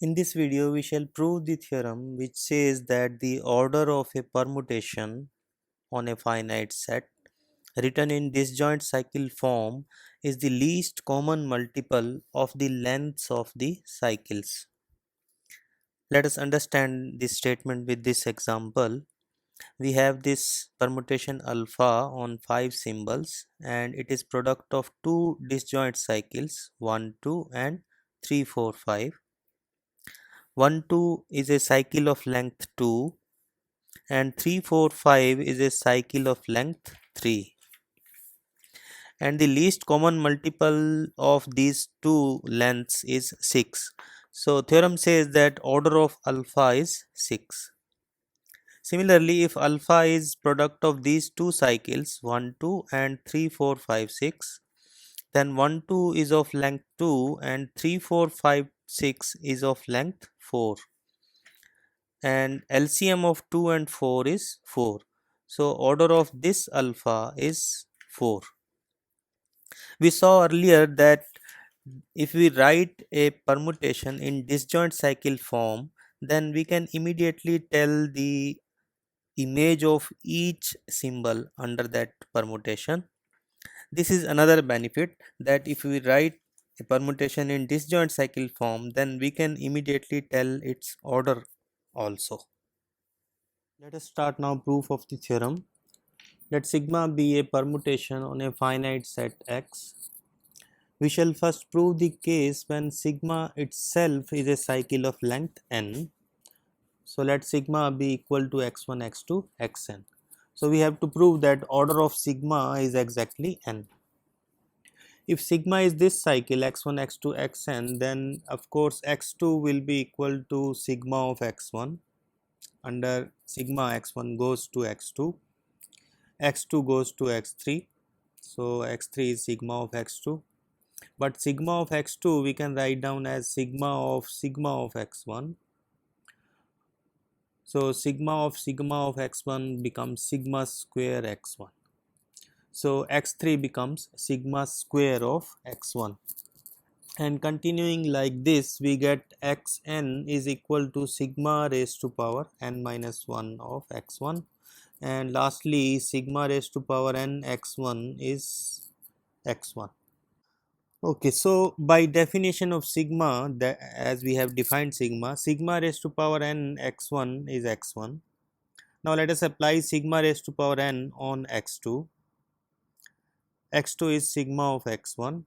In this video, we shall prove the theorem which says that the order of a permutation on a finite set written in disjoint cycle form is the least common multiple of the lengths of the cycles. Let us understand this statement with this example. We have this permutation alpha on 5 symbols and it is product of two disjoint cycles 1 2 and 3 4 5. 1 2 is a cycle of length 2 and 3 4 5 is a cycle of length 3, and the least common multiple of these two lengths is 6. So theorem says that order of alpha is 6. Similarly, if alpha is product of these two cycles 1 2 and 3 4 5 6, then 1 2 is of length 2 and 3 4 5 6 is of length 4, and LCM of 2 and 4 is 4. So order of this alpha is 4. We saw earlier that if we write a permutation in disjoint cycle form, then we can immediately tell the image of each symbol under that permutation. This is another benefit, that if we write a permutation in disjoint cycle form, then we can immediately tell its order also. Let us start now proof of the theorem. Let sigma be a permutation on a finite set X. We shall first prove the case when sigma itself is a cycle of length n. So let sigma be equal to x1, x2, xn. So we have to prove that order of sigma is exactly n. If sigma is this cycle x1, x2, xn, then of course x2 will be equal to sigma of x1. Under sigma x1 goes to x2, x2 goes to x3. So x3 is sigma of x2, but sigma of x2 we can write down as sigma of x1. So sigma of x1 becomes sigma square x1. So x3 becomes sigma square of x1, and continuing like this we get xn is equal to sigma raised to power n minus 1 of x1, and lastly sigma raised to power n x1 is x1. Okay, so by definition of sigma, that as we have defined sigma raised to power n x1 is x1. Now let us apply sigma raised to power n on x2. x2 is sigma of x1.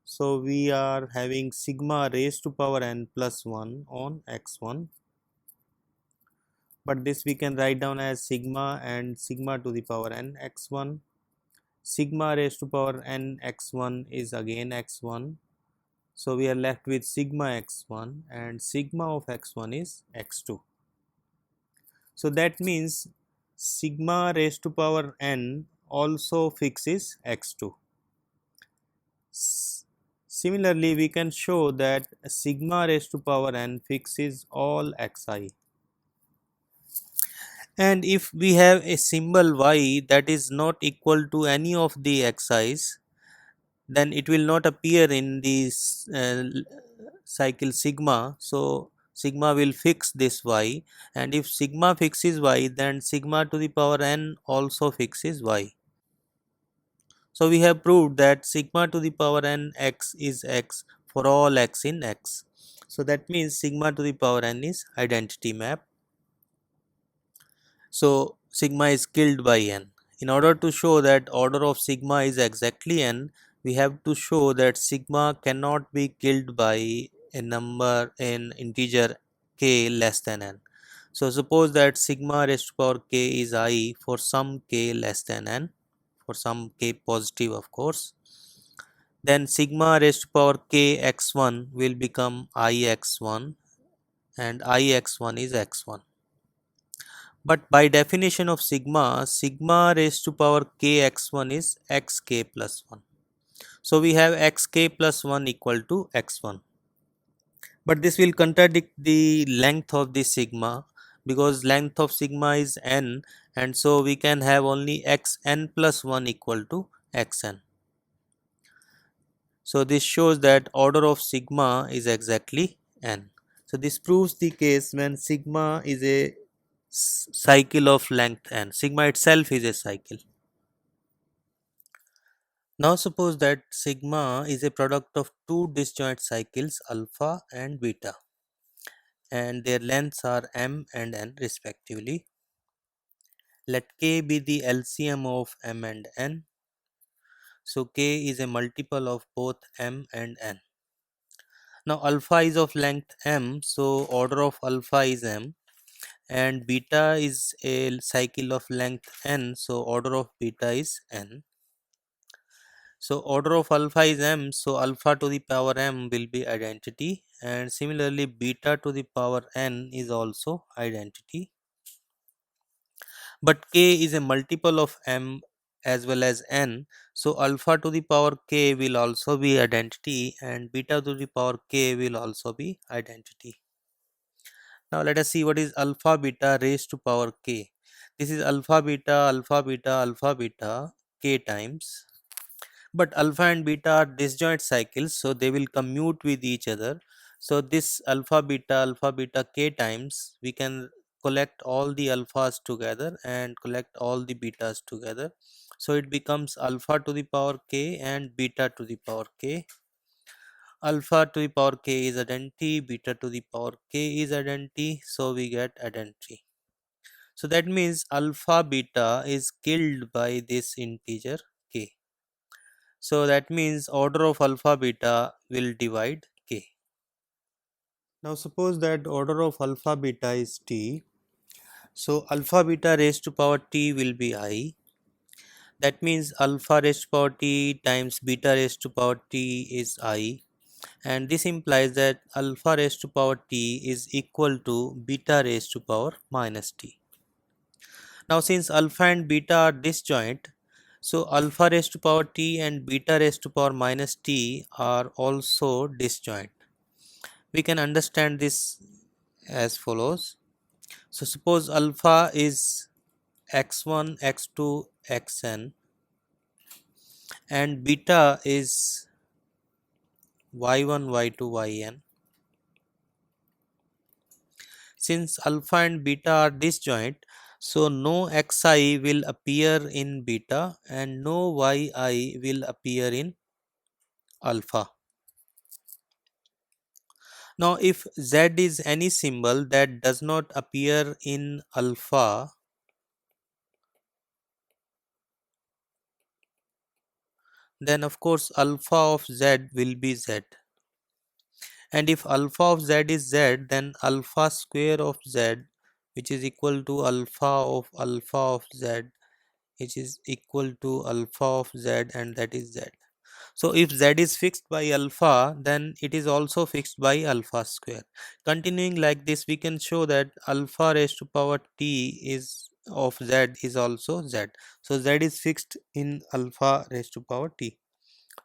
So we are having sigma raised to power n plus 1 on x1, but this we can write down as sigma and sigma to the power n x1. Sigma raised to power n x1 is again x1. So we are left with sigma x1 and sigma of x1 is x2. So that means sigma raised to power n also fixes x2. Similarly, we can show that sigma raised to power n fixes all xi. And if we have a symbol y that is not equal to any of the xi's, then it will not appear in this cycle sigma. So sigma will fix this y, and if sigma fixes y, then sigma to the power n also fixes y. So we have proved that sigma to the power n x is x for all x in x. So that means sigma to the power n is identity map. So sigma is killed by n. In order to show that order of sigma is exactly n, we have to show that sigma cannot be killed by a number in integer k less than n. So suppose that sigma raised to power k is I for some k less than n, for some k positive of course, then sigma raised to power k x1 will become I x1, and I x1 is x1. But by definition of sigma, sigma raised to power k x1 is xk plus 1. So we have xk plus 1 equal to x1. But this will contradict the length of the sigma, because length of sigma is n, and so we can have only xn plus 1 equal to xn. So this shows that order of sigma is exactly n. So this proves the case when sigma is a cycle of length n. Sigma itself is a cycle. Now suppose that sigma is a product of two disjoint cycles alpha and beta, and their lengths are m and n respectively. Let k be the LCM of m and n. So k is a multiple of both m and n. Now alpha is of length m, so order of alpha is m, and beta is a cycle of length n, so order of beta is n. So order of alpha is m, so alpha to the power m will be identity, and similarly beta to the power n is also identity. But k is a multiple of m as well as n, so alpha to the power k will also be identity, and beta to the power k will also be identity. Now let us see what is alpha beta raised to power k. This is alpha beta alpha beta alpha beta k times. But alpha and beta are disjoint cycles, so they will commute with each other. So this alpha beta k times, we can collect all the alphas together and collect all the betas together. So it becomes alpha to the power k and beta to the power k. Alpha to the power k is identity, beta to the power k is identity, so we get identity. So that means alpha beta is killed by this integer k. So that means order of alpha beta will divide k. Now suppose that order of alpha beta is t. So alpha beta raised to power t will be I. That means alpha raised to power t times beta raised to power t is I. And this implies that alpha raised to power t is equal to beta raised to power minus t. Now since alpha and beta are disjoint, so alpha raised to power t and beta raised to power minus t are also disjoint. We can understand this as follows. So suppose alpha is x1, x2, xn, and beta is y1, y2, yn. Since alpha and beta are disjoint, so no xi will appear in beta and no yi will appear in alpha. Now if z is any symbol that does not appear in alpha, then of course alpha of z will be z. And if alpha of z is z, then alpha square of z, which is equal to alpha of z, which is equal to alpha of z, and that is z. So if z is fixed by alpha, then it is also fixed by alpha square. Continuing like this, we can show that alpha raised to power t is of z is also z. So z is fixed in alpha raised to power t.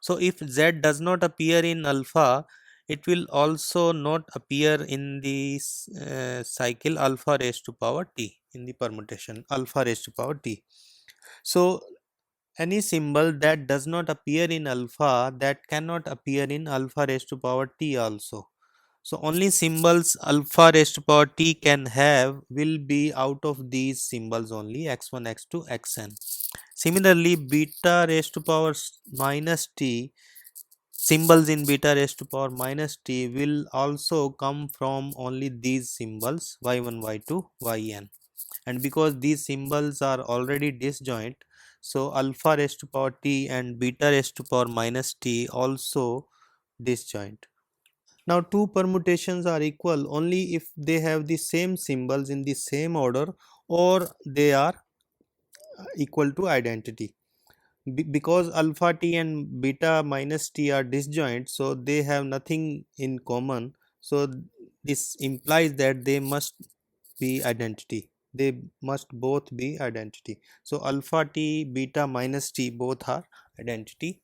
So if z does not appear in alpha, it will also not appear in the cycle alpha raised to power t, in the permutation alpha raised to power t. So any symbol that does not appear in alpha, that cannot appear in alpha raised to power t also. So only symbols alpha raised to power t can have will be out of these symbols only, x1, x2, xn. Similarly, beta raised to power minus t, symbols in beta raised to power minus t will also come from only these symbols y1, y2, yn. And because these symbols are already disjoint, so alpha raised to power t and beta raised to power minus t also disjoint. Now two permutations are equal only if they have the same symbols in the same order, or they are equal to identity. Because alpha t and beta minus t are disjoint, so they have nothing in common. So this implies that they must be identity. They must both be identity. So alpha t, beta minus t both are identity.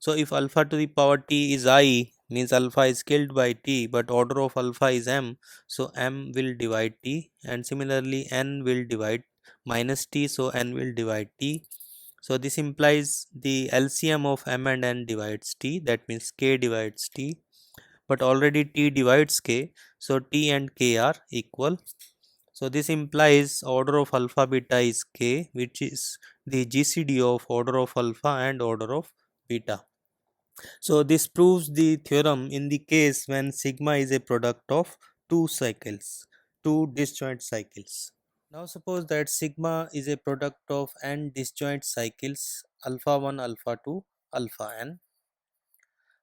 So if alpha to the power t is I, means alpha is killed by t, but order of alpha is m, so m will divide t, and similarly n will divide minus t, so n will divide t. So this implies the LCM of m and n divides t, that means k divides t. but already T divides K, so T and K are equal. So this implies order of alpha beta is K, which is the GCD of order of alpha and order of beta. So this proves the theorem in the case when sigma is a product of two disjoint cycles. Now suppose that sigma is a product of n disjoint cycles alpha 1, alpha 2, alpha n.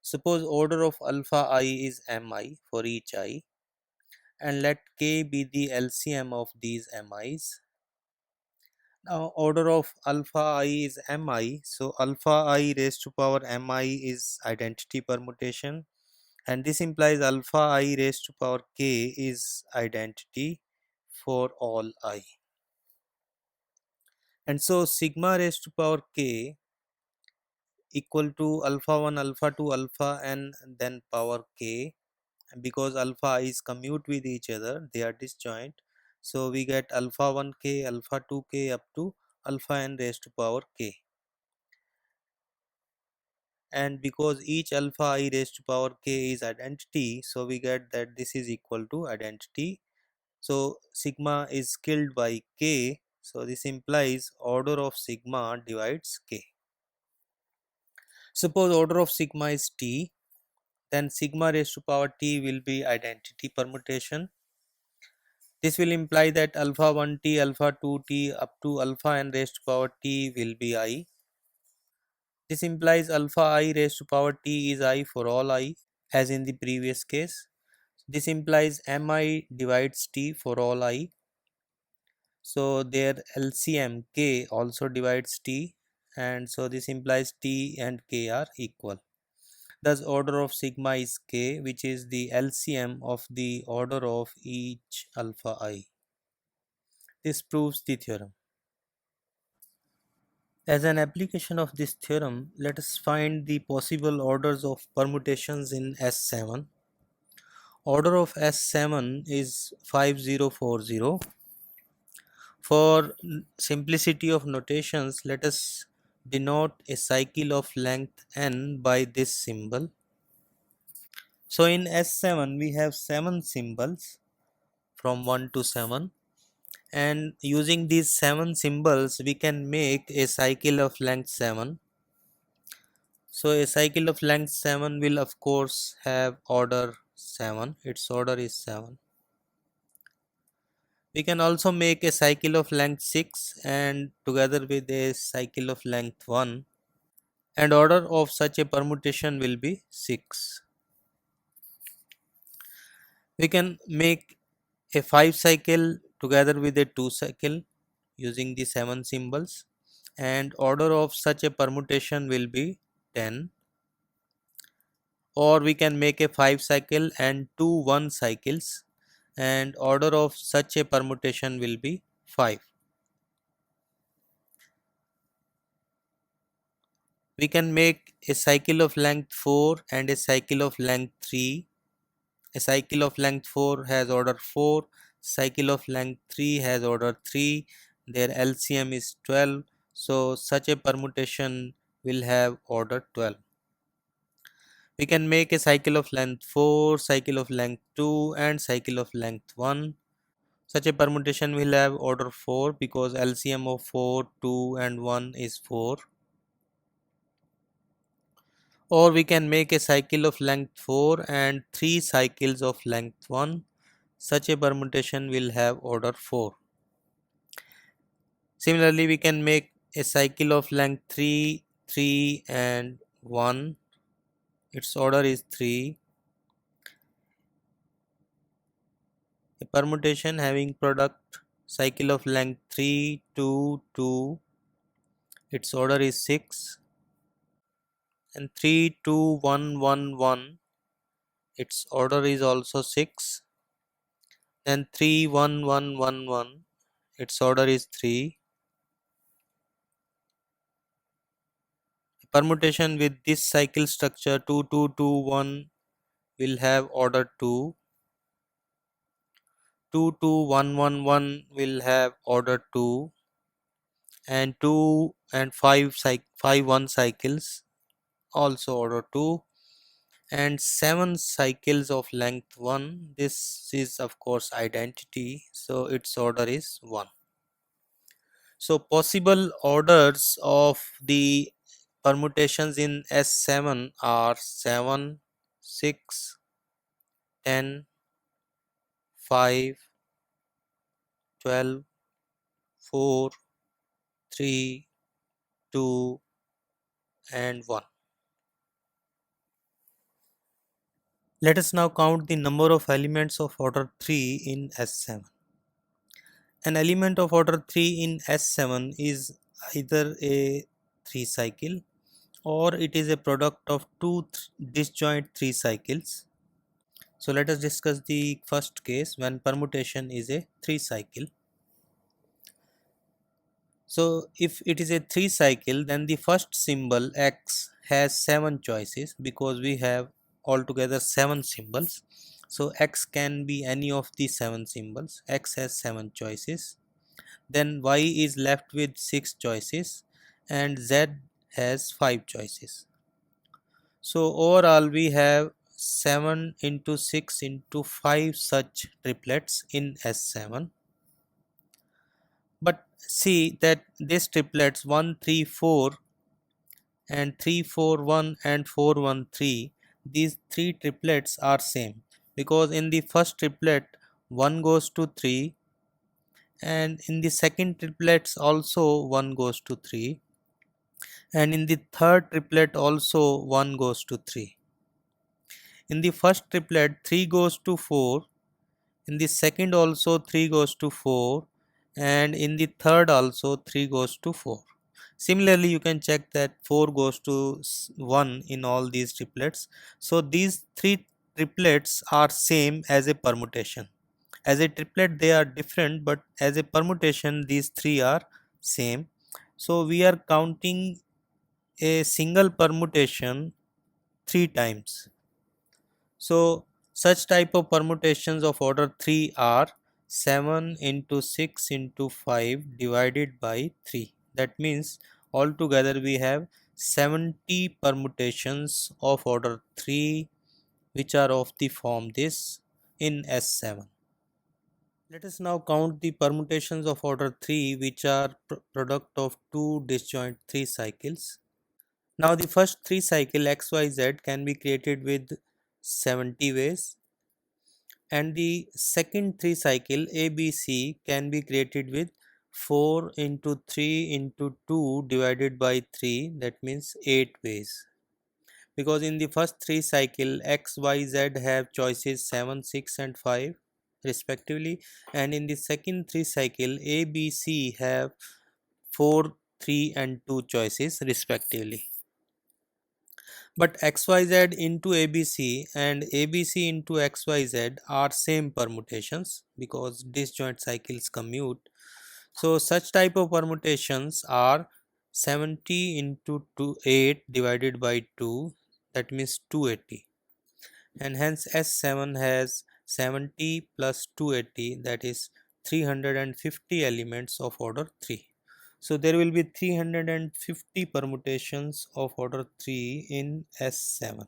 Suppose order of alpha I is mi for each I, and let k be the LCM of these mi's. Now order of alpha I is mi, so alpha I raised to power mi is identity permutation, and this implies alpha I raised to power k is identity for all I. And so sigma raised to power k equal to alpha 1, alpha 2, alpha n, and then power k. And because alpha i's commute with each other, they are disjoint, so we get alpha 1k, alpha 2k up to alpha n raised to power k. And because each alpha I raised to power k is identity, so we get that this is equal to identity. So sigma is killed by k, so this implies order of sigma divides k. Suppose order of sigma is t, then sigma raised to power t will be identity permutation. This will imply that alpha 1t, alpha 2t up to alpha n raised to power t will be I. This implies alpha I raised to power t is I for all I, as in the previous case. This implies mi divides t for all I. So their LCM k also divides t, and so this implies t and k are equal. Thus order of sigma is k, which is the LCM of the order of each alpha I. This proves the theorem. As an application of this theorem, let us find the possible orders of permutations in S7. Order of S7 is 5040. For simplicity of notations, let us denote a cycle of length n by this symbol. So in S7 we have 7 symbols from 1 to 7, and using these 7 symbols we can make a cycle of length 7. So a cycle of length 7 will of course have order 7, its order is 7. We can also make a cycle of length 6 and together with a cycle of length 1, and order of such a permutation will be 6. We can make a 5 cycle together with a 2 cycle using the 7 symbols, and order of such a permutation will be 10. Or we can make a 5 cycle and 2 1 cycles, and order of such a permutation will be 5. We can make a cycle of length 4 and a cycle of length 3. A cycle of length 4 has order 4, cycle of length 3 has order 3, their LCM is 12, so such a permutation will have order 12. We can make a cycle of length 4, cycle of length 2 and cycle of length 1. Such a permutation will have order 4 because LCM of 4, 2 and 1 is 4. Or we can make a cycle of length 4 and 3 cycles of length 1. Such a permutation will have order 4. Similarly, we can make a cycle of length 3, 3 and 1. Its order is 3. A permutation having product cycle of length 3, 2, 2. Its order is 6. And 3, 2, 1, 1, 1. Its order is also 6. Then 3, 1, 1, 1, 1. Its order is 3. A permutation with this cycle structure 2, 2, 2, 1 will have order 2. 2, 2, 1, 1, 1 will have order 2, and 2 and 5 1 cycles also order 2, and 7 cycles of length 1. This is of course identity, so its order is 1. So possible orders of the permutations in S7 are 7, 6, 10, 5, 12, 4, 3, 2, and 1. Let us now count the number of elements of order 3 in S7. An element of order 3 in S7 is either a 3 cycle or it is a product of two disjoint 3 cycles. So let us discuss the first case when permutation is a 3 cycle. So if it is a 3 cycle, then the first symbol X has 7 choices because we have altogether 7 symbols. So X can be any of the 7 symbols. X has 7 choices. Then Y is left with 6 choices and Z has 5 choices. So overall we have 7 into 6 into 5 such triplets in S7. But see that these triplets 1 3 4 and 3 4 1 and 4 1 3, these three triplets are same because in the first triplet 1 goes to 3 and in the second triplets also 1 goes to 3 and in the third triplet also 1 goes to 3. In the first triplet 3 goes to 4, in the second also 3 goes to 4 and in the third also 3 goes to 4. Similarly you can check that 4 goes to 1 in all these triplets. So these three triplets are same as a permutation. As a triplet they are different, but as a permutation these three are same. So we are counting a single permutation 3 times. So such type of permutations of order 3 are 7 into 6 into 5 divided by 3. That means altogether we have 70 permutations of order 3 which are of the form this in S7. Let us now count the permutations of order 3 which are product of two disjoint 3 cycles. Now the first 3 cycle XYZ can be created with 70 ways and the second 3 cycle ABC can be created with 4 into 3 into 2 divided by 3, that means 8 ways. Because in the first 3 cycle XYZ have choices 7, 6 and 5 respectively, and in the second 3 cycle ABC have 4, 3 and 2 choices respectively. But XYZ into ABC and ABC into XYZ are same permutations because disjoint cycles commute. So such type of permutations are 70 into 8 divided by 2, that means 280, and hence S7 has 70 plus 280, that is 350 elements of order 3. So there will be 350 permutations of order 3 in S7.